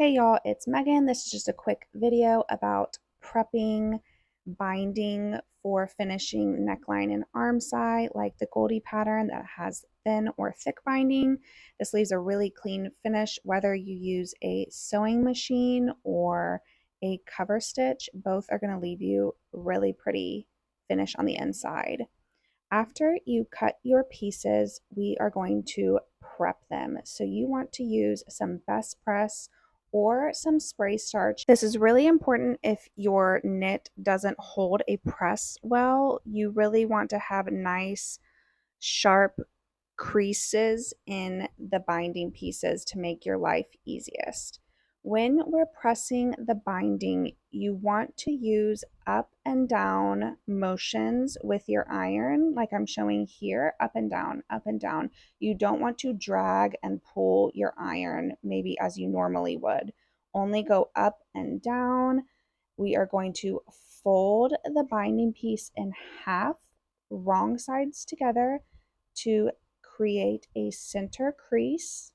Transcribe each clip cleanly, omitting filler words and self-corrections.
Hey y'all, it's Megan. This is just a quick video about prepping binding for finishing neckline and arm side, like the Goldie pattern that has thin or thick binding. This leaves a really clean finish, whether you use a sewing machine or a cover stitch. Both are going to leave you really pretty finish on the inside. After you cut your pieces, we are going to prep them. So you want to use some best press or some spray starch. This is really important if your knit doesn't hold a press well. You really want to have nice, sharp creases in the binding pieces to make your life easiest. When we're pressing the binding, you want to use up and down motions with your iron, like I'm showing here, up and down, up and down. You don't want to drag and pull your iron maybe as you normally would. Only go up and down. We are going to fold the binding piece in half, wrong sides together, to create a center crease,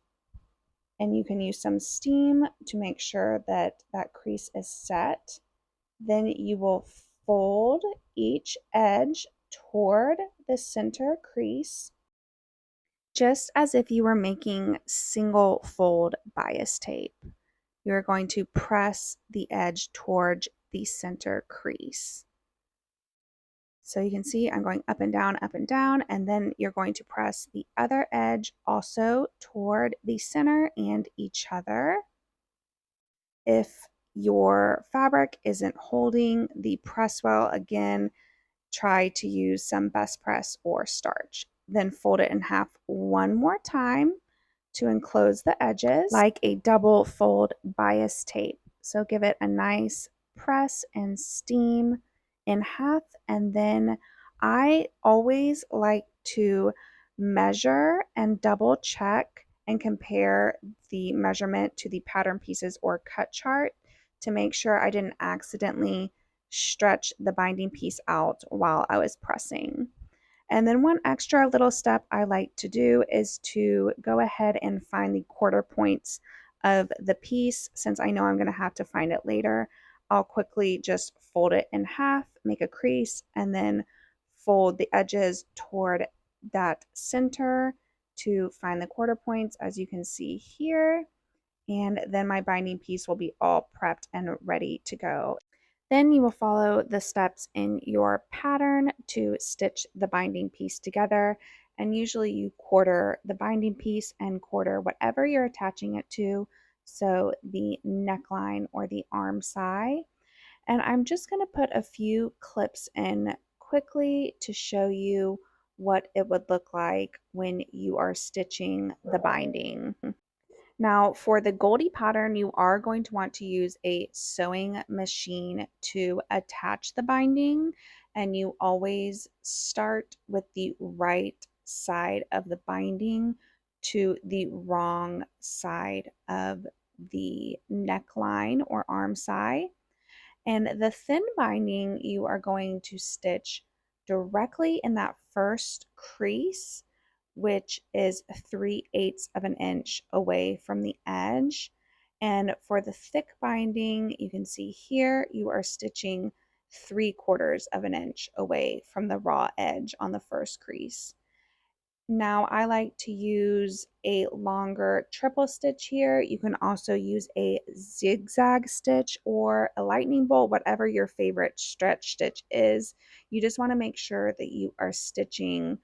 and you can use some steam to make sure that that crease is set. Then you will fold each edge toward the center crease, just as if you were making single fold bias tape. You're going to press the edge toward the center crease. So you can see I'm going up and down, and then you're going to press the other edge also toward the center and each other. If your fabric isn't holding the press well, again, try to use some best press or starch. Then fold it in half one more time to enclose the edges like a double fold bias tape. So give it a nice press and steam in half, and then I always like to measure and double check and compare the measurement to the pattern pieces or cut chart to make sure I didn't accidentally stretch the binding piece out while I was pressing. And then one extra little step I like to do is to go ahead and find the quarter points of the piece. Since I know I'm going to have to find it later, I'll quickly just fold it in half, make a crease, and then fold the edges toward that center to find the quarter points, as you can see here. And then my binding piece will be all prepped and ready to go. Then you will follow the steps in your pattern to stitch the binding piece together. And usually you quarter the binding piece and quarter whatever you're attaching it to, so the neckline or the arm side. And I'm just going to put a few clips in quickly to show you what it would look like when you are stitching the binding. Now, for the Goldie pattern, you are going to want to use a sewing machine to attach the binding, and you always start with the right side of the binding to the wrong side of the neckline or arm side. And the thin binding, you are going to stitch directly in that first crease, which is 3/8 of an inch away from the edge. And for the thick binding, you can see here, you are stitching 3/4 of an inch away from the raw edge on the first crease. Now I like to use a longer triple stitch here. You can also use a zigzag stitch or a lightning bolt, whatever your favorite stretch stitch is. You just want to make sure that you are stitching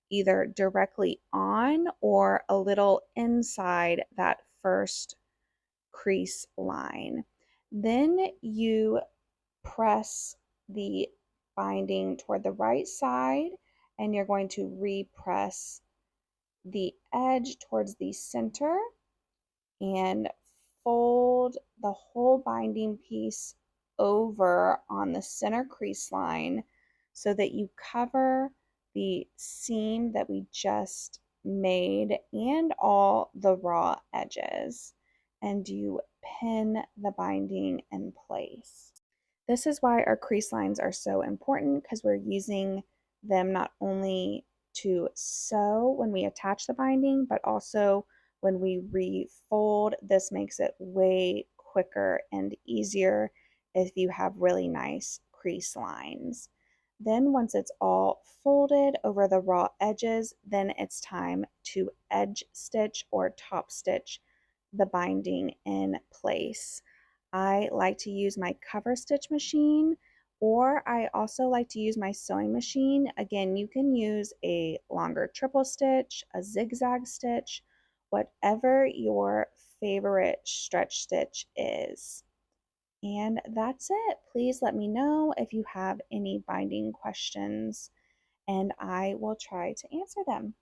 either directly on or a little inside that first crease line. Then you press the binding toward the right side, and you're going to repress the edge towards the center and fold the whole binding piece over on the center crease line so that you cover the seam that we just made and all the raw edges, and you pin the binding in place. This is why our crease lines are so important, because we're using them not only to sew when we attach the binding, but also when we refold. This makes it way quicker and easier if you have really nice crease lines. Then once it's all folded over the raw edges, then it's time to edge stitch or top stitch the binding in place. I like to use my cover stitch machine, or I also like to use my sewing machine. Again, you can use a longer triple stitch, a zigzag stitch, whatever your favorite stretch stitch is. And that's it. Please let me know if you have any binding questions, and I will try to answer them.